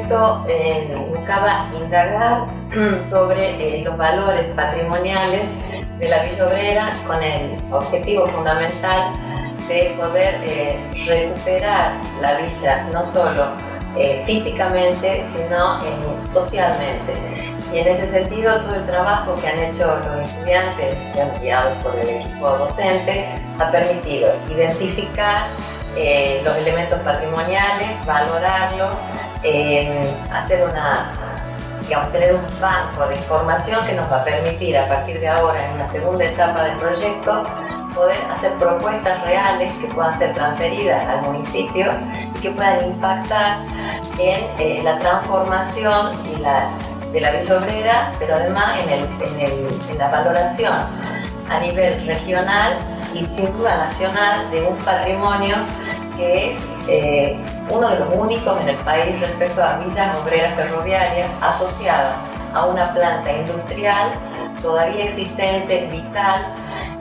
proyecto buscaba indagar sobre los valores patrimoniales de la Villa Obrera con el objetivo fundamental de poder recuperar la villa no solo físicamente, sino socialmente. Y en ese sentido, todo el trabajo que han hecho los estudiantes, guiados por el equipo docente, ha permitido identificar los elementos patrimoniales, valorarlos, tener un banco de información que nos va a permitir, a partir de ahora, en una segunda etapa del proyecto, poder hacer propuestas reales que puedan ser transferidas al municipio y que puedan impactar en la transformación de la Villa Obrera, pero además en la valoración a nivel regional y sin duda nacional de un patrimonio que es uno de los únicos en el país respecto a villas obreras ferroviarias asociadas a una planta industrial todavía existente, vital,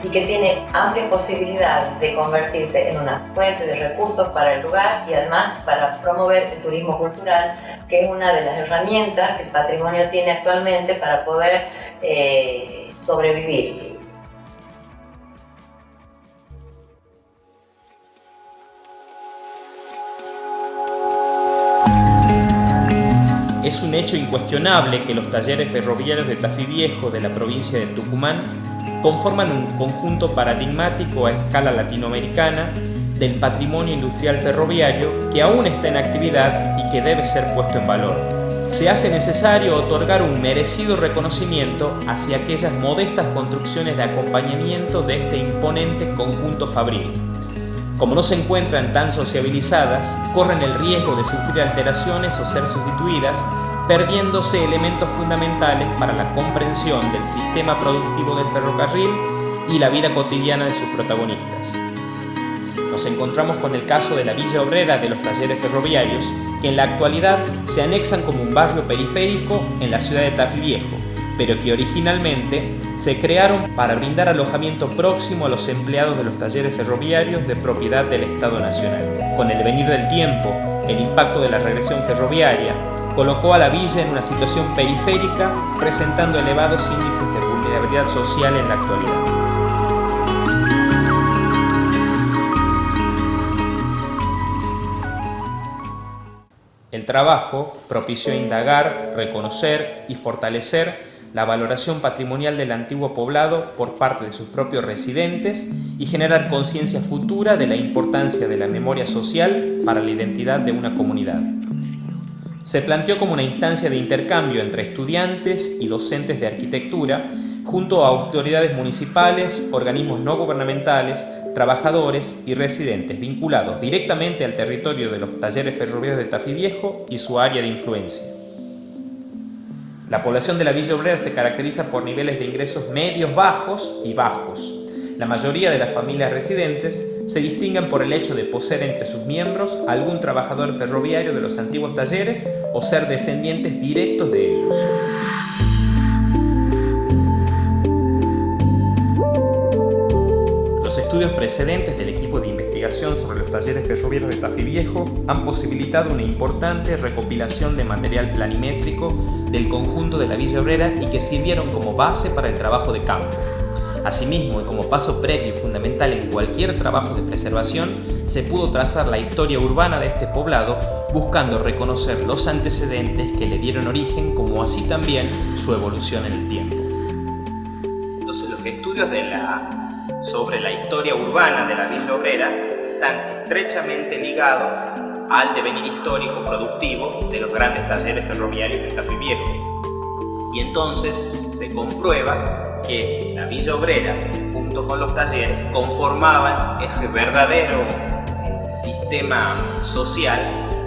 y que tiene amplias posibilidades de convertirse en una fuente de recursos para el lugar y además para promover el turismo cultural, que es una de las herramientas que el patrimonio tiene actualmente para poder sobrevivir. Es un hecho incuestionable que los talleres ferroviarios de Tafí Viejo de la provincia de Tucumán conforman un conjunto paradigmático a escala latinoamericana del patrimonio industrial ferroviario que aún está en actividad y que debe ser puesto en valor. Se hace necesario otorgar un merecido reconocimiento hacia aquellas modestas construcciones de acompañamiento de este imponente conjunto fabril. Como no se encuentran tan sociabilizadas, corren el riesgo de sufrir alteraciones o ser sustituidas, perdiéndose elementos fundamentales para la comprensión del sistema productivo del ferrocarril y la vida cotidiana de sus protagonistas. Nos encontramos con el caso de la Villa Obrera de los talleres ferroviarios, que en la actualidad se anexan como un barrio periférico en la ciudad de Tafí Viejo, pero que originalmente se crearon para brindar alojamiento próximo a los empleados de los talleres ferroviarios de propiedad del Estado Nacional. Con el devenir del tiempo, el impacto de la regresión ferroviaria colocó a la villa en una situación periférica, presentando elevados índices de vulnerabilidad social en la actualidad. El trabajo propició indagar, reconocer y fortalecer la valoración patrimonial del antiguo poblado por parte de sus propios residentes y generar conciencia futura de la importancia de la memoria social para la identidad de una comunidad. Se planteó como una instancia de intercambio entre estudiantes y docentes de arquitectura, junto a autoridades municipales, organismos no gubernamentales, trabajadores y residentes vinculados directamente al territorio de los talleres ferroviarios de Tafí Viejo y su área de influencia. La población de la Villa Obrera se caracteriza por niveles de ingresos medios, bajos y bajos. La mayoría de las familias residentes se distinguen por el hecho de poseer entre sus miembros algún trabajador ferroviario de los antiguos talleres o ser descendientes directos de ellos. Los estudios precedentes del equipo de investigación sobre los talleres ferroviarios de Tafí Viejo han posibilitado una importante recopilación de material planimétrico del conjunto de la Villa Obrera y que sirvieron como base para el trabajo de campo. Asimismo, y como paso previo y fundamental en cualquier trabajo de preservación, se pudo trazar la historia urbana de este poblado, buscando reconocer los antecedentes que le dieron origen, como así también su evolución en el tiempo. Entonces, los estudios sobre la historia urbana de la Villa Obrera están estrechamente ligados al devenir histórico productivo de los grandes talleres ferroviarios de Tafí Viejo. Y entonces se comprueba que la Villa Obrera, junto con los talleres, conformaban ese verdadero sistema social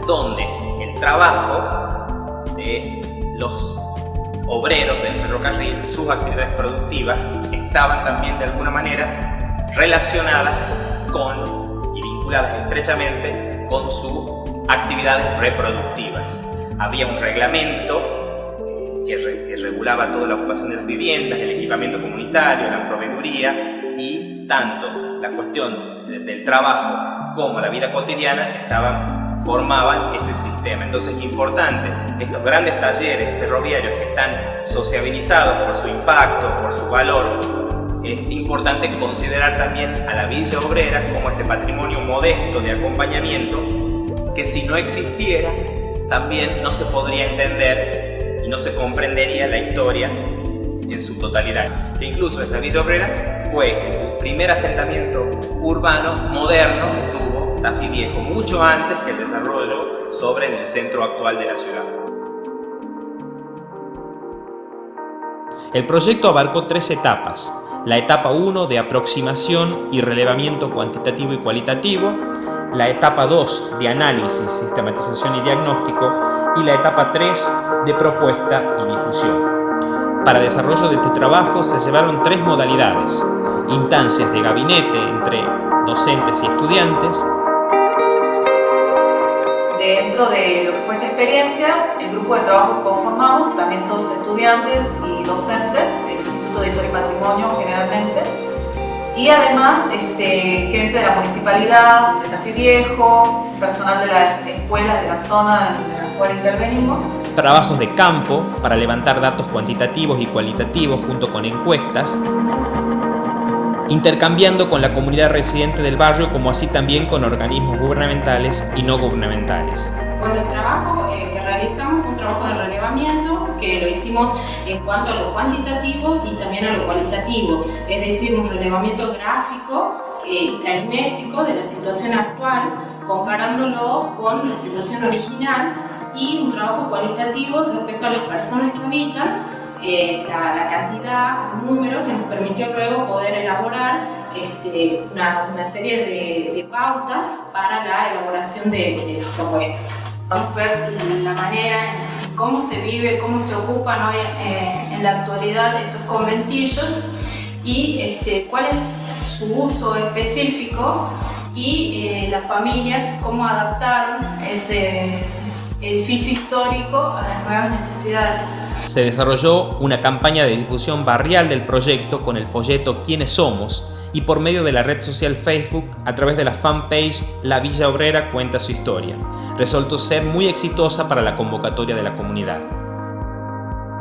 donde el trabajo de los obreros del ferrocarril, sus actividades productivas, estaban también de alguna manera relacionadas con y vinculadas estrechamente con sus actividades reproductivas. Había un reglamento que regulaba toda la ocupación de las viviendas, el equipamiento comunitario, la proveeduría, y tanto la cuestión del trabajo como la vida cotidiana estaban formaban ese sistema. Entonces es importante, estos grandes talleres ferroviarios que están sociabilizados por su impacto, por su valor, es importante considerar también a la Villa Obrera como este patrimonio modesto de acompañamiento que si no existiera también no se podría entender y no se comprendería la historia en su totalidad. Que incluso esta Villa Obrera fue el primer asentamiento urbano moderno que tuvo Tafí Viejo, mucho antes que el desarrollo sobre el centro actual de la ciudad. El proyecto abarcó 3 etapas. La etapa 1 de aproximación y relevamiento cuantitativo y cualitativo, la etapa 2 de análisis, sistematización y diagnóstico y la etapa 3 de propuesta y difusión. Para desarrollo de este trabajo se llevaron 3 modalidades: instancias de gabinete entre docentes y estudiantes. Dentro de lo que fue esta experiencia, el grupo de trabajo que conformamos, también todos estudiantes y docentes del Instituto de Historia y Patrimonio generalmente, y además gente de la municipalidad, de Tafí Viejo, personal de las escuelas de la zona en la cual intervenimos. Trabajos de campo para levantar datos cuantitativos y cualitativos junto con encuestas, intercambiando con la comunidad residente del barrio, como así también con organismos gubernamentales y no gubernamentales. Bueno, el trabajo que realizamos fue un trabajo de relevamiento que lo hicimos en cuanto a lo cuantitativo y también a lo cualitativo, es decir, un relevamiento gráfico y planimétrico de la situación actual, comparándolo con la situación original, y un trabajo cualitativo respecto a las personas que habitan, la cantidad, el número que nos permitió luego poder elaborar una serie de pautas para la elaboración de las propuestas. Vamos a ver la manera en cómo se vive, cómo se ocupan hoy en la actualidad estos conventillos y cuál es su uso específico y las familias cómo adaptaron ese edificio histórico a las nuevas necesidades. Se desarrolló una campaña de difusión barrial del proyecto con el folleto ¿Quiénes somos? Y por medio de la red social Facebook a través de la fanpage La Villa Obrera cuenta su historia. Resultó ser muy exitosa para la convocatoria de la comunidad.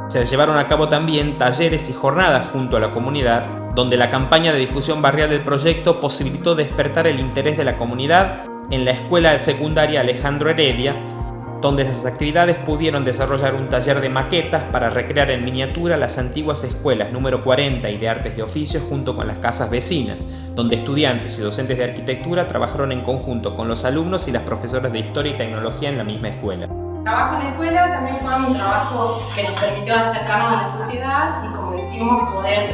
Se llevaron a cabo también talleres y jornadas junto a la comunidad, donde la campaña de difusión barrial del proyecto posibilitó despertar el interés de la comunidad en la escuela secundaria Alejandro Heredia, donde las actividades pudieron desarrollar un taller de maquetas para recrear en miniatura las antiguas escuelas número 40 y de artes y oficios junto con las casas vecinas, donde estudiantes y docentes de arquitectura trabajaron en conjunto con los alumnos y las profesoras de historia y tecnología en la misma escuela. El trabajo en la escuela también fue un trabajo que nos permitió acercarnos a la sociedad y, como decimos, poder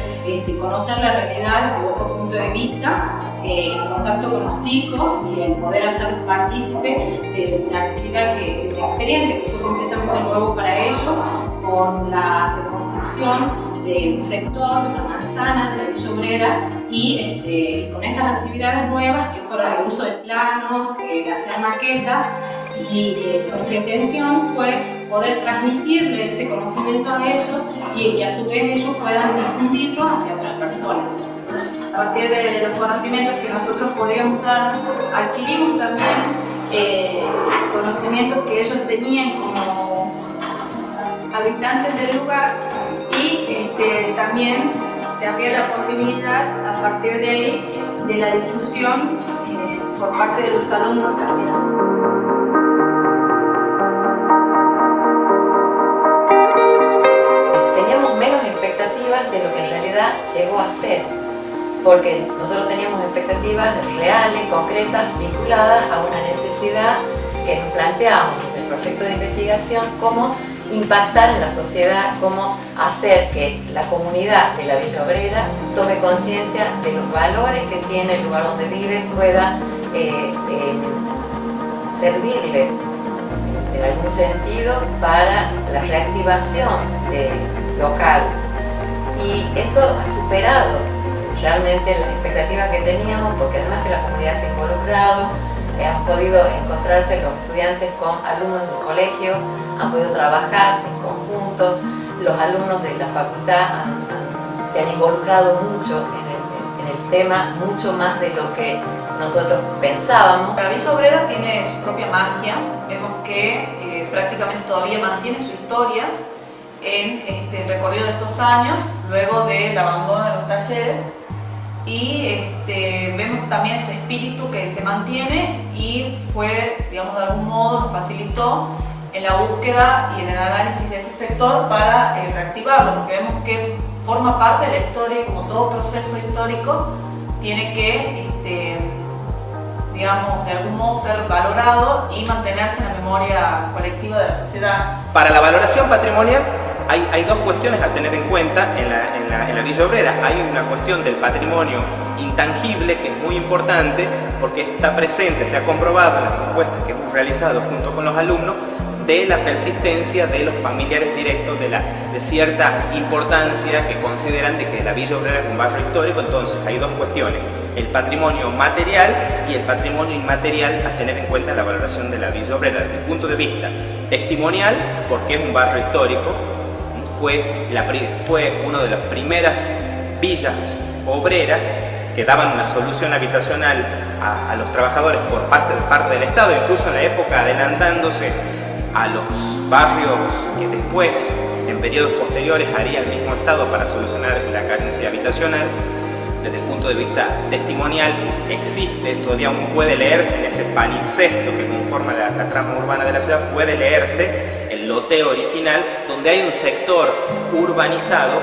conocer la realidad desde otro punto de vista, en contacto con los chicos y en poder hacer partícipe de una actividad, de una experiencia que fue completamente nuevo para ellos, con la reconstrucción de un sector, de una manzana de la Villa Obrera, y con estas actividades nuevas que fueron el uso de planos, de hacer maquetas, y nuestra intención fue poder transmitirle ese conocimiento a ellos y que a su vez ellos puedan difundirlo hacia otras personas. A partir de los conocimientos que nosotros podíamos dar, adquirimos también conocimientos que ellos tenían como habitantes del lugar, y también se abría la posibilidad a partir de ahí de la difusión por parte de los alumnos también. De lo que en realidad llegó a ser, porque nosotros teníamos expectativas reales, concretas, vinculadas a una necesidad que nos planteábamos en el proyecto de investigación: cómo impactar en la sociedad, cómo hacer que la comunidad de la Villa Obrera tome conciencia de los valores que tiene el lugar donde vive, pueda servirle en algún sentido para la reactivación local. Y esto ha superado realmente las expectativas que teníamos, porque además que la comunidad se ha involucrado, han podido encontrarse los estudiantes con alumnos del colegio, han podido trabajar en conjunto, los alumnos de la facultad se han involucrado mucho en el sistema mucho más de lo que nosotros pensábamos. La Villa Obrera tiene su propia magia, vemos que prácticamente todavía mantiene su historia en el recorrido de estos años, luego del abandono de los talleres, y vemos también ese espíritu que se mantiene y fue, digamos, de algún modo nos facilitó en la búsqueda y en el análisis de este sector para reactivarlo, porque vemos que forma parte de la historia y como todo proceso histórico tiene que, digamos, de algún modo ser valorado y mantenerse en la memoria colectiva de la sociedad. Para la valoración patrimonial hay dos cuestiones a tener en cuenta en la Villa Obrera. Hay una cuestión del patrimonio intangible que es muy importante porque está presente, se ha comprobado en las encuestas que hemos realizado junto con los alumnos, de la persistencia de los familiares directos de cierta importancia que consideran de que la Villa Obrera es un barrio histórico. Entonces hay dos cuestiones: el patrimonio material y el patrimonio inmaterial a tener en cuenta en la valoración de la Villa Obrera. Desde el punto de vista testimonial, porque es un barrio histórico, fue una de las primeras villas obreras que daban una solución habitacional a los trabajadores por parte del Estado, incluso en la época adelantándose a los barrios que después, en periodos posteriores, haría el mismo Estado para solucionar la carencia habitacional. Desde el punto de vista testimonial, existe, todavía aún puede leerse en ese palimpsesto que conforma la trama urbana de la ciudad, puede leerse el loteo original, donde hay un sector urbanizado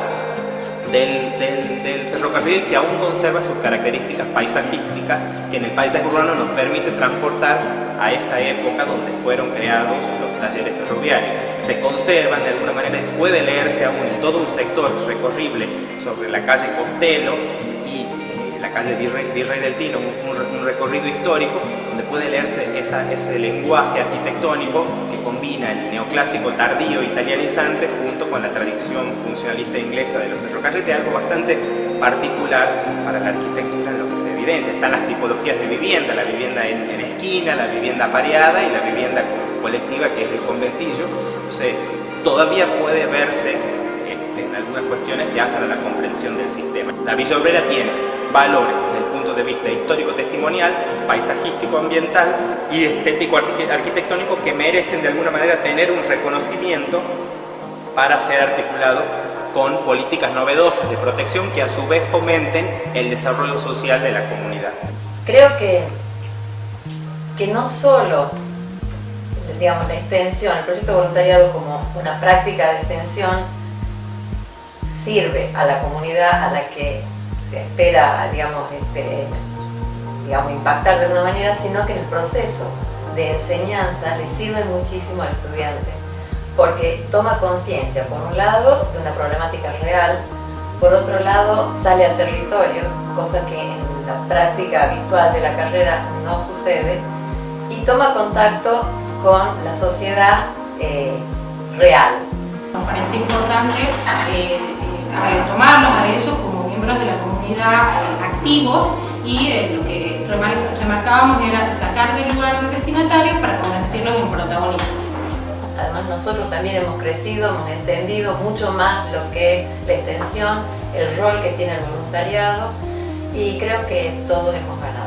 del ferrocarril que aún conserva sus características paisajísticas, que en el paisaje urbano nos permite transportar a esa época donde fueron creados los talleres ferroviarios. Se conservan de alguna manera, puede leerse aún en todo un sector recorrible sobre la calle Costello y la calle Virrey del Tino, un recorrido histórico donde puede leerse ese lenguaje arquitectónico que combina el neoclásico tardío italianizante junto con la tradición funcionalista inglesa de los ferrocarriles, algo bastante particular para la arquitectura en lo que se evidencia. Están las tipologías de vivienda, la vivienda en esquina, la vivienda pareada y la vivienda colectiva, que es el conventillo. Entonces, todavía puede verse en algunas cuestiones que hacen a la comprensión del sistema. La Villa Obrera tiene valores desde el punto de vista histórico-testimonial, paisajístico-ambiental y estético-arquitectónico que merecen de alguna manera tener un reconocimiento para ser articulado con políticas novedosas de protección que a su vez fomenten el desarrollo social de la comunidad. Creo que no solo, digamos, la extensión, el proyecto de voluntariado como una práctica de extensión sirve a la comunidad a la que se espera, digamos, impactar de alguna manera, sino que en el proceso de enseñanza le sirve muchísimo al estudiante, porque toma conciencia, por un lado, de una problemática real, por otro lado, sale al territorio, cosa que en la práctica habitual de la carrera no sucede, y toma contacto con la sociedad real. Nos parece importante tomarlos a ellos como miembros de la comunidad activos y lo que remarcábamos era sacar del lugar de destinatarios para convertirlos en protagonistas. Además, nosotros también hemos crecido, hemos entendido mucho más lo que es la extensión, el rol que tiene el voluntariado, y creo que todos hemos ganado.